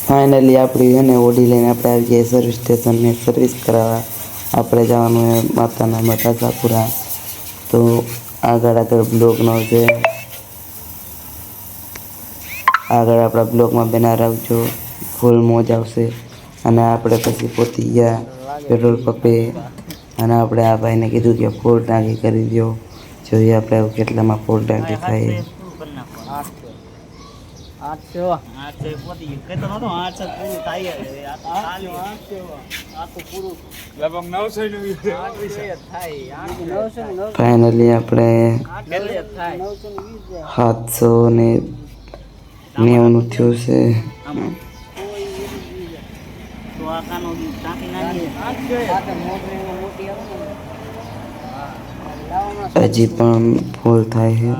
Finally આપણી છે ને ઓડી લઈને આપણે આવી ગયા સર્વિસ સ્ટેશનને સર્વિસ કરાવવા. આપણે જવાનું છે માતાના મઢ આશાપુરા. તો આગળ બ્લોગનો છે, આગળ આપણા બ્લોગમાં બનાવી રાખજો, ફૂલ મોજ આવશે. અને આપણે પછી પહોંચી ગયા પેટ્રોલ પંપે. અને આપણે આ ભાઈને કીધું કે ફૂલ ટાંકી કરી દો. જોઈએ આપણે કેટલામાં ફૂલ ટાંકી થાય. 800 પોતી કહેતો નતો 800 પૂરું થાય આ તો પૂરું લગભગ 900 નું થાય 900 ફાઇનલી આપણે 790 થયું છે. તો આ કાનો ટાંકી નાની હજી પણ ફૂલ થાય છે.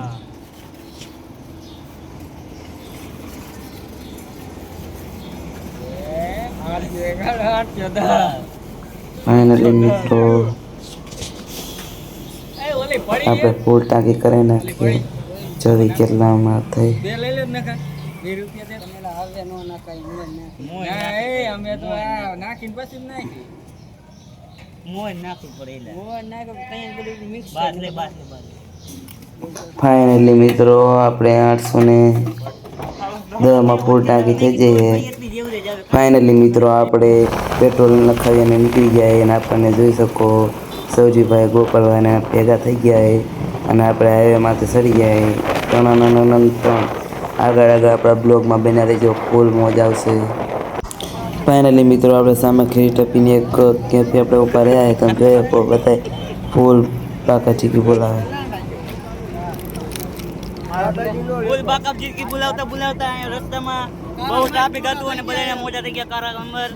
ફાઇનલી મિત્રો આપણે ફૂલ ટાંકી કરી નાખીએ. જોઈ કેટલામાં થઈ. ફાઇનલી મિત્રો આપણે 810માં ફૂલ ટાંકી થઈ જઈએ. ફાઇનલી મિત્રો આપણે પેટ્રોલ નખાવી અને નીકળી ગયા. અને આપણને જોઈ શકો સૌજીભાઈ ગોપાલભાઈને ભેગા થઈ ગયા. અને આપણે હાઈવેમાંથી ચડી ગયા. 3 આગળ આપણા બ્લોગમાં બના રહેજો, ફૂલ મોજ આવશે. ફાઇનલી મિત્રો આપણે સામે ખીરી ટપીને એક કેફે આપણે ઉભા રહ્યા. તમે જોઈએ બધા ફૂલ પાકા ચીકી બોલાવે. ફૂલ બાકાપ જીકી બોલાવતા રસ્તામાં બહુ ટ્રાફિક હતું અને બધાને મોજા થઈ ગયા. કારા નંબર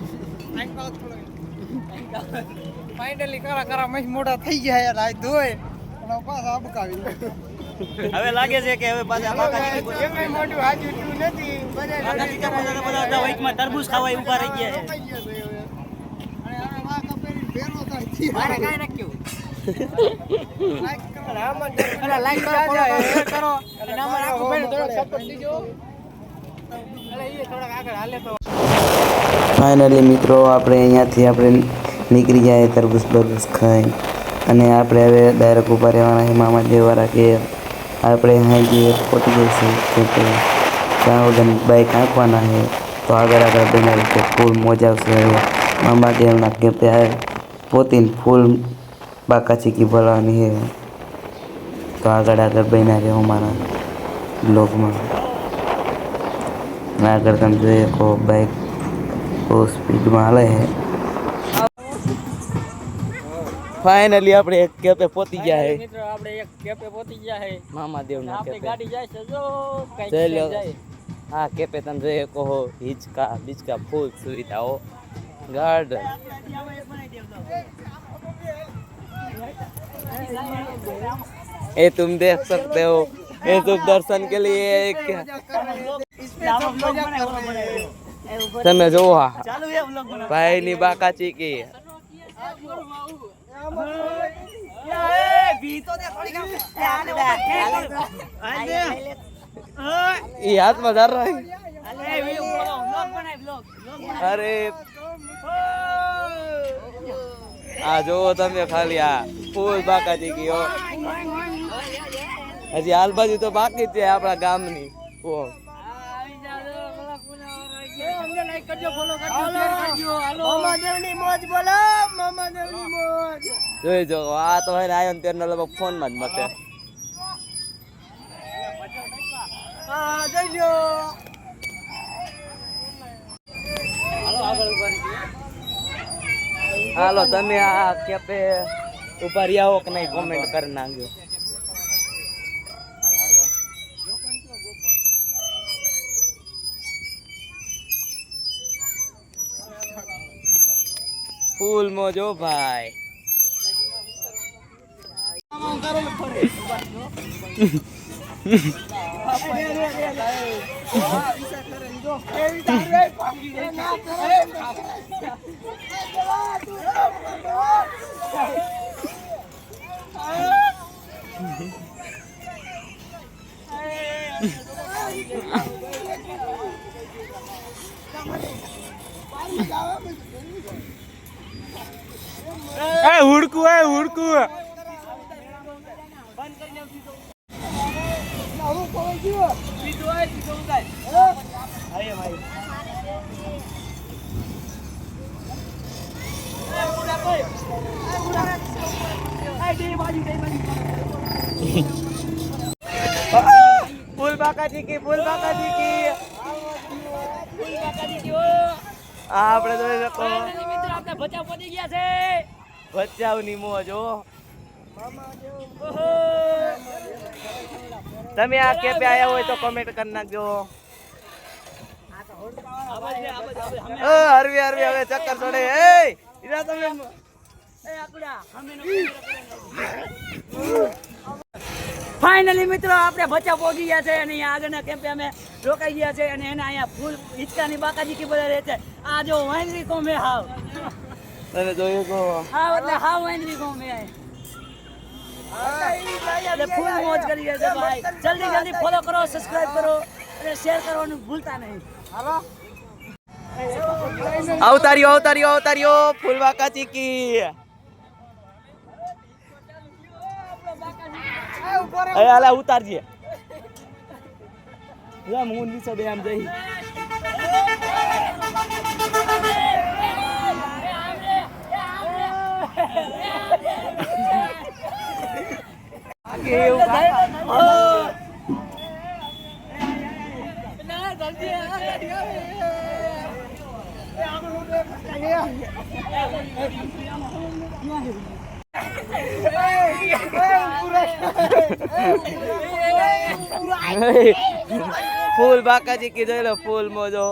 ફાઇનલી કારા મસ્ત મોટા થઈ ગયા યાર. આ ધોય પાછા અબકાવી હવે લાગે છે કે હવે પાછા બાકા જીકી મોટું હાજી એટલું નથી. બધા વાઈટમાં તરબૂચ ખાવા ઉભા રહી ગયા છે. મારે કાઈ નાખ્યું લાઈક કરો અને અમાર આખું બેન થોડો સપોર્ટ દીજો. ફાઇનલી મિત્રો આપણે અહીંયાથી આપણે નીકળી જાય તરબૂચ બરબૂચ ખાઈ. અને આપણે હવે ડાયરેક્ટ ઊભા રહેવાના છે મામા દેવવાળા કે આપણે હાજી પહોંચી જઈશું. કે ત્યાં વગર બાઇક હાંકવાના છે. તો આગળ બના રીતે ફૂલ મોજ આવશે. હવે મામા દેવના કેમ્પે પોતીને ફૂલ બાકા ચીકી બોલાવવાની છે. તો આગળ બન્યા રહે અમારા બ્લોગમાં. આગળ તમે જોઈએ કહો બાઇક બહુ સ્પીડમાં હાલે છે. ફાઇનલી આપણે એક કેફે પહોંચી ગયા છે. મિત્રો આપણે એક કેફે પહોંચી ગયા છે. મામા દેવના આપણી કેફે. ગાડી જાય છે જો કઈ જાય. હા કેફે તમે જોઈએ કહો હિચકા બીચકા ફૂલ સુવિધાઓ ગાર્ડન. ये तुम देख सकते हो, ये तुम दर्शन के लिए તમે જોવા ભાઈ ની બાકા ચીકી ये हाथ में धर रहा है. अरे આ જોવો તમે ખાલી આ ફૂલ બાકા ચીકી હો. હજી હાલ બાજુ તો બાકી છે આપણા ગામની. જોઈ જો આ તો હે આયો ને તેનો લગભગ ફોન માં જ મતે. હાલો તમે આ કેફે ઉપર આવો કે નહીં કોમેન્ટ કરી નાખજો. ફૂલ મોજો ભાઈ. હુડકું એ હુડકું ફૂલ બાકાજી કી આપણે જોઈ શકો આપણે બચાવ પડી ગયા છે. બચાવની મોજ હો. તમે આ કેપે આયા હોય તો કમેન્ટ કરી નાખજો. હરવી હવે ચક્કર છોડે. ઈરા તમે ફાઇનલી મિત્રો આપણે બચાવ પહોંચી ગયા છે અને અહીંયા આગળના કેમ્પે અમે રોકાઈ ગયા છે અને એના અહીંયા ફૂલ હિચકાની બાકાજી કી બધા રહે છે. આ જો વાંદરી કોમે હાવ તમે જોયું તો હાવ એટલે હાવ વાંદરી કોમે એટલે ફૂલ મોજ કરી રહ્યા છે ભાઈ. જલ્દી ફોલો કરો, સબસ્ક્રાઇબ કરો અને શેર કરવાનું ભૂલતા નહીં. આવતાર્યો ફૂલ બાકાજી કી. હાલા ઉતારજે. હું નીચે બે આમ જઈ ફૂલ બાકાજી કી જોઈ લો. ફૂલ મોજો.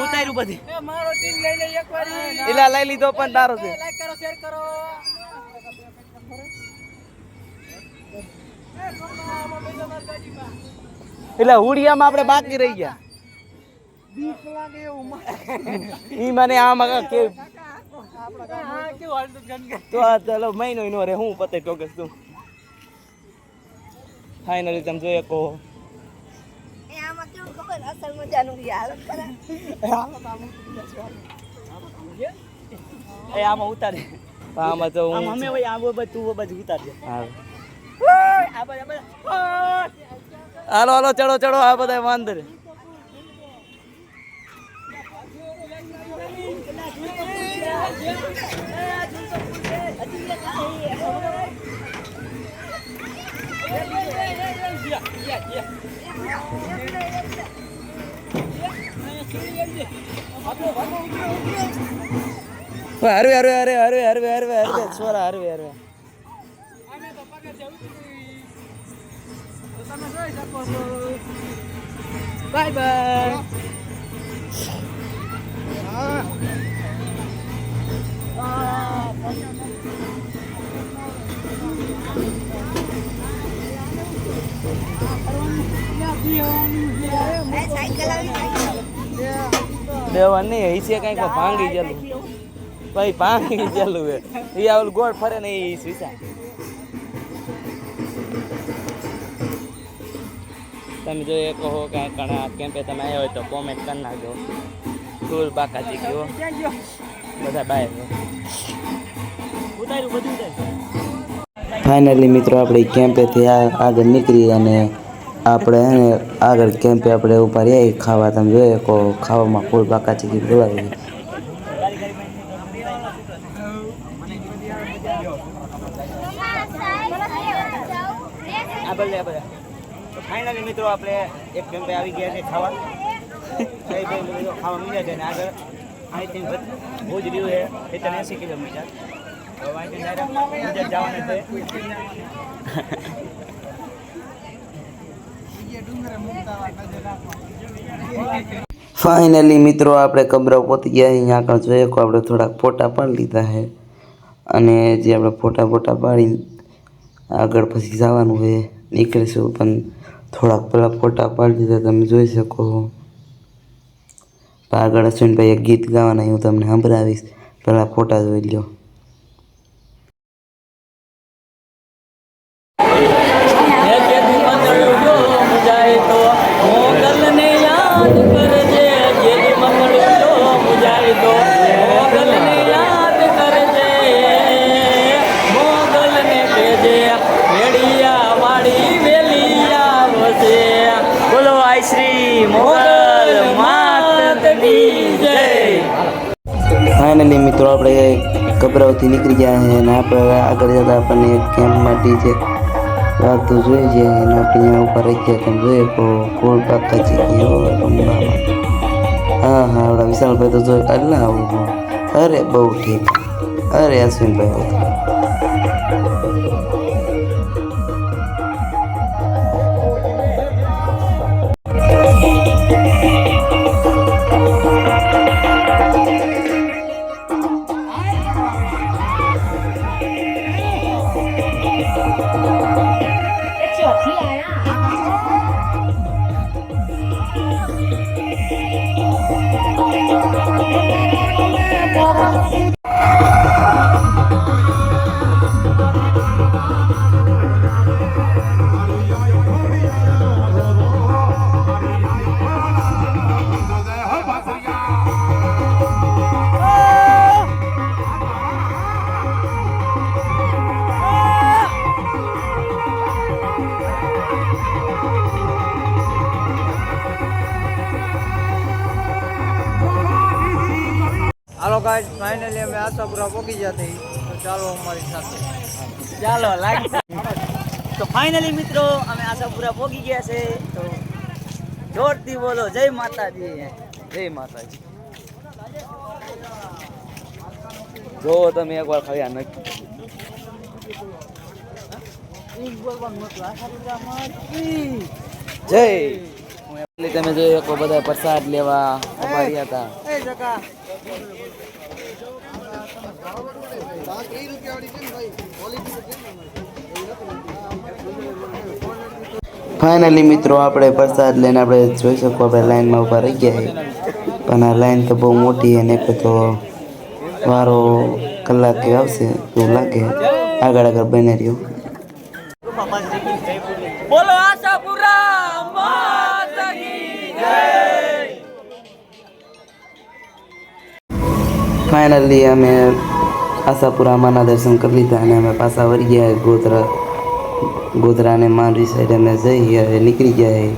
ઉતાર્યું બધી એલા લઈ લીધો પણ તારો છે. લાઈક કરો, શેર કરો. એટલે હુડિયામાં આપણે બાકી રહી ગયા. બીક લાગે એવું ઈ મને આમાં કે કેવું હાલતું ગંગે. તો આ ચાલો મહિનો નો રે હું પતે ટોકસ તું. ફાઇનલી તમે જોઈએ કહો. આમાં ઉતારે આમાં તો હું અમે ભાઈ આ બાજુ તું બાજુ ઉતારજે. હાલો ચડો આ બધા વાંદર. હરવે છોરા હરવે. Bye bye. દેવા નહીં હિસે કઈક ભાંગી ગયેલું ભાઈ ભાંગી ગયેલું હે. એ ઓલું ગોળ ફરે ને એ હિસા. તમે જો એ કહો કે ઘણા કેમ્પે તમે આવ્યા હોય તો કોમેન્ટ કરી નાખજો. ફૂલ બાકાજી ગયો બધા બહાર. ઉતાર્યું બધું ઉતાર્યું. ફાઇનલી મિત્રો આપણે કેમ્પેથી આગળ નીકળી અને આપણે આગળ કેમ્પે આપણે ઉભા રહ્યા ખાવા. તમે જોઈએ કહો ખાવામાં ફૂલ બાકાજી કી બોલાવી. ફાઇનલી મિત્રો આપણે એક કેમ્પે આવી ગયા છે ખાવા. ખાવા મળ્યા છે ને આગળ અહીંથી ભુજ રહ્યું છે 80 કિલોમીટર. હવે અહીંથી ડાયરેક્ટ જવાના છે. ફાઇનલી મિત્રો આપણે કબરા પહોંચી ગયા. અહીંયા આગળ જોઈએ કે આપણે થોડાક ફોટા પણ લીધા છે અને જે આપણે ફોટા પાડી આગળ પછી જવાનું છે નીકળીશું, પણ થોડાક પહેલાં ફોટા પાડી દીધા તમે જોઈ શકો. આગળ અશ્વિનભાઈ એક ગીત ગાવાના હું તમને સંભળાવીશ, પહેલાં ફોટા જોઈ લો. બોલો આઈ શ્રી મોગલ માત કી જય. ફાઇનલી મિત્રો આપણે ગભરાવથી નીકળી ગયા છે અને આપણે આગળ જતા આપણને એક કેમ્પમાં ડીજે વાગતું જોઈ જાય અને આપણે અહીંયા ઉપર રહી ગયા. તમે જોઈએ તો કોળ પાકાજી ગયો રમવામાં. હા હા આપણા વિશાલભાઈ તો જોઈ અલ્લા આવું. અરે બહુ ઠીક. અરે અશ્વિનભાઈ આવું. હાલો ગાઈસ, ફાઇનલી અમે આશાપુરા પહોંચી ગયા થઈ, તો ચાલો અમારી સાથે. ચાલો લાગ. તો ફાઇનલી મિત્રો અમે આશાપુરા પહોંચી ગયા છે. તો જોરથી બોલો જય માતાજી. જય માતાજી. જો તમે એકવાર ખાલી આ નક્કી જય. તમે જોઈ શકો બધા પ્રસાદ લેવા ઉભા રહ્યા હતા. એ જકા ફાઇનલી મિત્રો આપણે પ્રસાદ લઈને આપણે જોઈ શકો આપણે લાઈનમાં ઊભા રહી ગયા છે, પણ આ લાઈન તો બહુ મોટી અને એક તો વારો કલાકે આવશે એવું લાગે. આગળ આગળ બને રહ્યો. બોલો આશાપુરા માતા કી જય. ફાઇનલી અમે આશાપુરામાંના દર્શન કરી લીધા અને અમે પાછા વળી ગયા ગોધરાને માંડવી સાઈડ અમે જઈ નીકળી ગયા.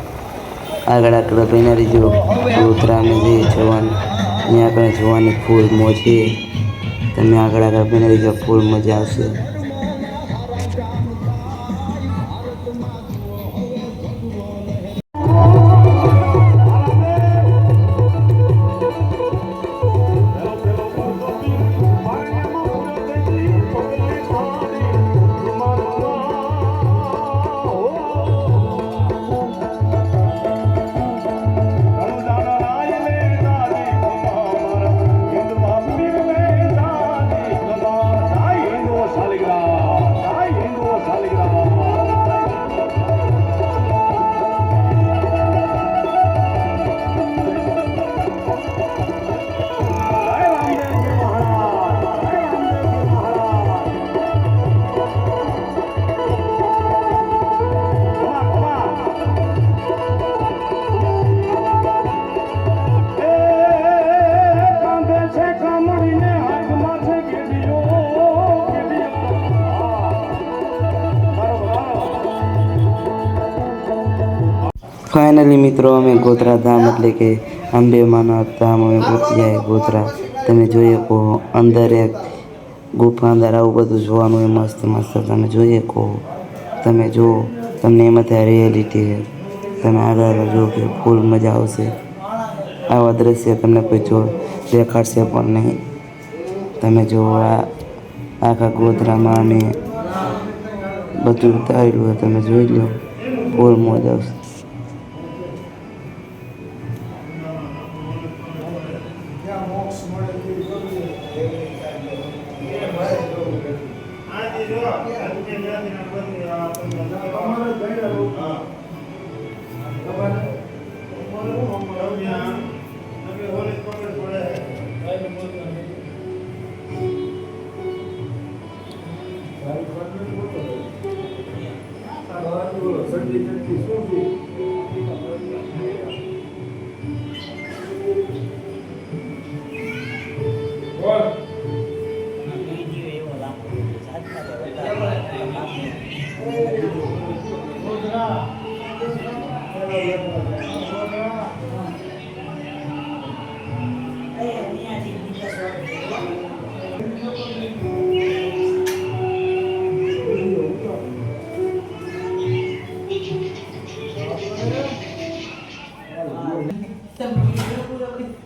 આગળ આગળ બન્યા રહીજો. ગોધરા અમે જઈએ જોવાનું, અહીંયા આપણે જોવાની ફૂલ મોજ છે. તમે આગળ આગળ બન્યા રહીજો, ફૂલ મજા આવશે. ફાઇનલી મિત્રો અમે ગોધરા ધામ એટલે કે અંબેમાના ધામ અમે પહોંચી જાય ગોધરા. તમે જોઈ શકો અંદર એક ગુફા અંદર આવું બધું જોવાનું એ મસ્ત મસ્ત તમે જોઈ શકો. તમે જુઓ તમને એમાંથી આ રિયાલિટી છે. તમે આગળ આગળ જુઓ કે ફૂલ મજા આવશે. આવા દ્રશ્ય તમને કોઈ જો દેખાડશે પણ નહીં. તમે જુઓ આ આખા ગોધરામાં અમે બધું ઉતારેલું તમે જોઈ લો, ફૂલ મોજ આવશે.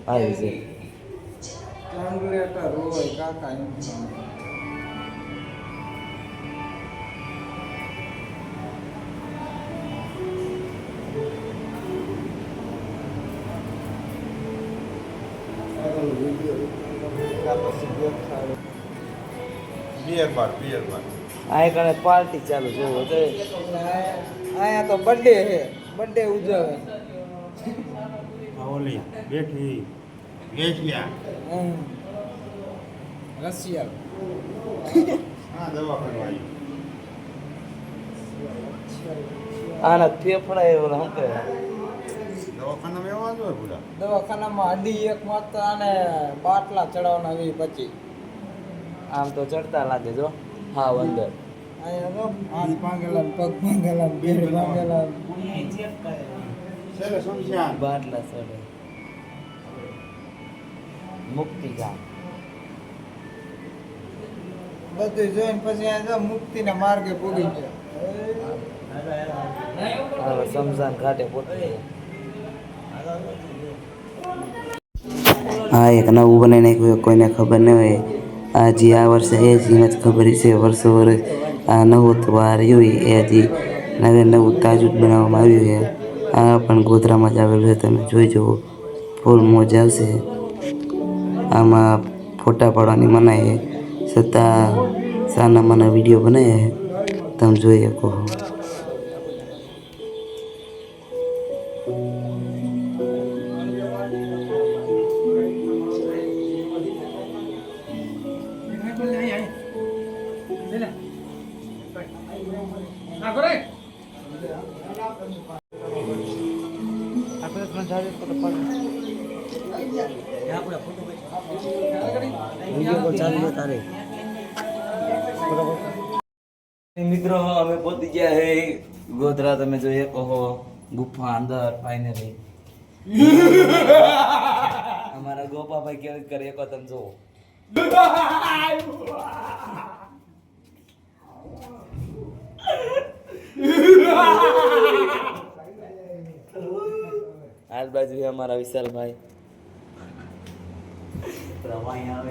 આવી છે ચાંગલેટા રોય કાકા એમ. આ કણે પાર્ટી ચાલુ જોવો તો અહીંયા તો બર્થડે છે, બર્થડે ઉજવે. ઓલી બેઠી વેચ્યા હમ. રશિયા હા દવા કરવાઈ આના ફેફડા એવું શું કે દવાખાનામાં એવા જ હોય પૂરા દવાખાનામાં અઢી એક માત્ર અને બાટલા ચડાવવાના 20-25. આમ તો ચડતા લાગે જો હા અંદર અહીંયા તો હાથ ભાંગેલા ને પગ ભાંગેલા ને બેડ ભાંગેલા ને. ચલો સમશ્યાન બાટલા ચડે મુક્તિ ગામ બધું જોઈને પછી અહીંયા જો મુક્તિના માર્ગે પૂગી ગયા. હવે સમજાન ઘાટે પહોંચી હા એક નવું બનાવી નાખ્યું કોઈને ખબર ન હોય આ જે આ વર્ષે એ જ જ ખબર છે વર્ષો વર્ષ આ નવું તો બહાર આવ્યું એ હજી નવું તાજું જ બનાવવામાં આવ્યું છે આ પણ ગોધરામાં જ આવેલું છે તમે જોઈ જુઓ ફૂલ મોજ આવશે આમાં ફોટા પાડવાની મનાઈ છે છતાં સાના માના વિડીયો બનાવ્યા છે તમે જોઈ શકો મિત્રો અમે પહોંચી ગયા હે ગોધરા તમે જોઈએ કહો ગુફા અંદર ફાઇનલી અમારા ગોપાભાઈ કેવું કરે એક તમે જોવો આજ બાજુ અમારા વિશાલભાઈ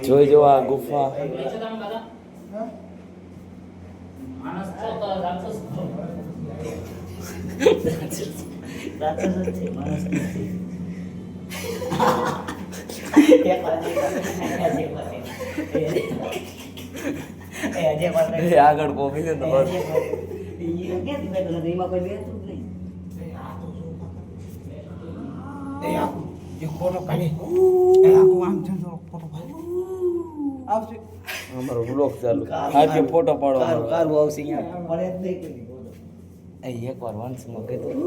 જોઈ જો આ ગુફા આગળ કોપી છે તો અમારો વ્લોગ ચાલુ આજે ફોટો પાડવાનો એક વાર વંશમાં કીધું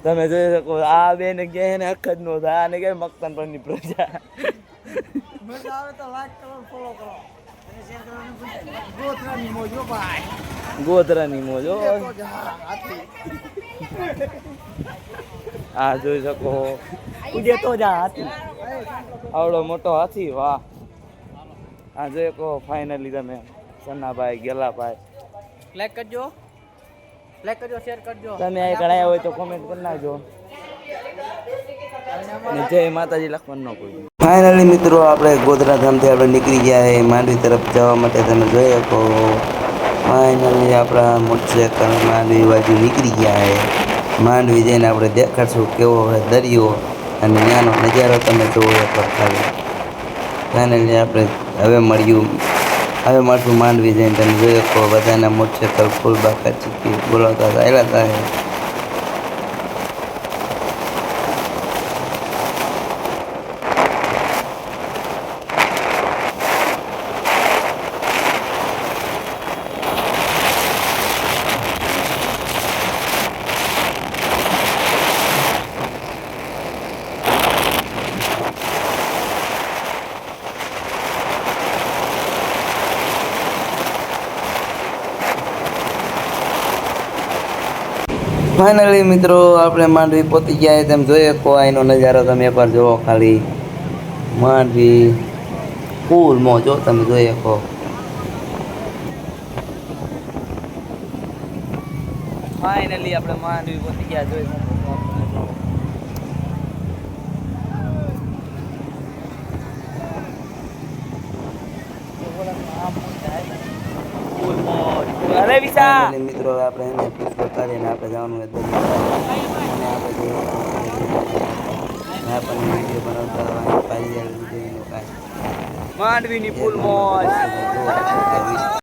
તમે જોઈ શકો આ બેન કે ને હક જ નો થાય આને કે મક્તન પરની પ્રજા મજા આવે તો લાઈક કરો, ફોલો કરો અને શેર કરવાનું ભૂલતા નહીં. ગોધરાની મોજ હો ભાઈ. ગોધરાની મોજ હો. તો જા હાથી. આ જોઈ શકો ઉડે તો જા હાથી. આવડો મોટો હાથી વાહ આ જોઈ શકો ફાઇનલી તમે સન્નાભાઈ ગેલાભાઈ લાઈક કરજો, શેર કરજો. તમે અહીં કણાયા હોય તો કોમેન્ટ કરી નાખજો. અને જય માતાજી લખવાનું ન ભૂલજો. ફાઇનલી મિત્રો આપણે ગોધરા ધામથી આપણે નીકળી ગયા છે માંડવી તરફ જવા માટે. તમે જોઈ શકો ફાઇનલી આપણા મોટરસાઇકલ માંડવી બાજુ નીકળી ગયા છે. માંડવી જઈને આપણે દેખાડશું કેવો હોય દરિયો અને ત્યાંનો નજારો તમે જોવો એકવાર ખાલી. ફાઇનલી આપણે હવે મળશું માંડવી જઈને. તમે જોઈ શકો બધાના મોટરસાઇકલ ફૂલ બાકા ચીકી બોલાવતા ચાલ્યા હતા. ફાઇનલી મિત્રો આપણે માંડવી પહોંચી ગયા. તમે જોઈ શકો અહીંનો નજારો તમે એકવાર જુઓ ખાલી. માંડવી ફૂલ મોજો તમે જોઈ શકો. ફાઇનલી આપણે માંડવી પહોંચી ગયા. જોઈ શકો અરે વિશા મિત્રો હવે આપણે એને પુષ્પ કરીને આપણે જવાનું હોય આપણને વિડીયો બનાવતા પાડી માંડવીની ફૂલ મોજ.